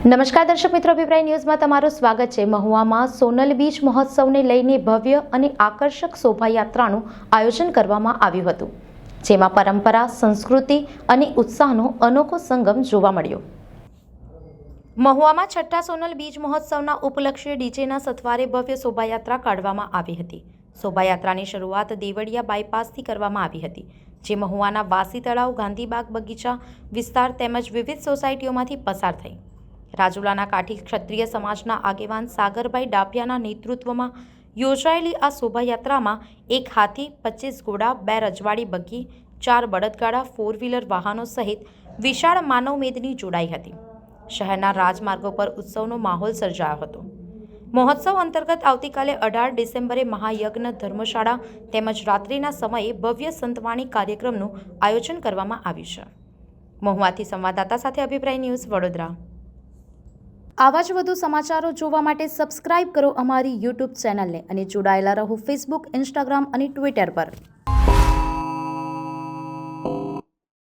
નમસ્કાર દર્શક મિત્રો, અભિપ્રાય ન્યૂઝમાં તમારું સ્વાગત છે। મહુવામાં સોનલ બીચ મહોત્સવને લઈને ભવ્ય અને આકર્ષક શોભાયાત્રાનું આયોજન કરવામાં આવ્યું હતું, જેમાં પરંપરા, સંસ્કૃતિ અને ઉત્સાહનો અનોખો સંગમ જોવા મળ્યો। મહુવામાં છઠ્ઠા સોનલ બીચ મહોત્સવના ઉપલક્ષ્યે ડીજેના સથવારે ભવ્ય શોભાયાત્રા કાઢવામાં આવી હતી। શોભાયાત્રાની શરૂઆત દેવળિયા બાયપાસથી કરવામાં આવી હતી, જે મહુવાના વાસી તળાવ, ગાંધીબાગ બગીચા વિસ્તાર તેમજ વિવિધ સોસાયટીઓમાંથી પસાર થઈ। રાજુલાના કાઠી ક્ષત્રિય સમાજના આગેવાન સાગરભાઈ ડાભિયાના નેતૃત્વમાં યોજાયેલી આ શોભાયાત્રામાં એક હાથી, 25 ઘોડા, 2 રજવાડી બગ્ગી, 4 બળદગાડા, 4 વ્હીલર વાહનો સહિત વિશાળ માનવ મેદની જોડાઈ હતી। શહેરના રાજમાર્ગો પર ઉત્સવનો માહોલ સર્જાયો હતો। મહોત્સવ અંતર્ગત આવતીકાલે 18 ડિસેમ્બરે મહાયજ્ઞ, ધર્મશાળા તેમજ રાત્રિના સમયે ભવ્ય સંતવાણી કાર્યક્રમનું આયોજન કરવામાં આવ્યું છે। મહુવાથી સંવાદદાતા સાથે અભિપ્રાય ન્યૂઝ, વડોદરા। આવા જ વધુ સમાચારો જોવા માટે સબસ્ક્રાઇબ કરો અમારી યુટ્યુબ ચેનલને અને જોડાયેલા રહો ફેસબુક, ઇન્સ્ટાગ્રામ અને ટ્વિટર પર।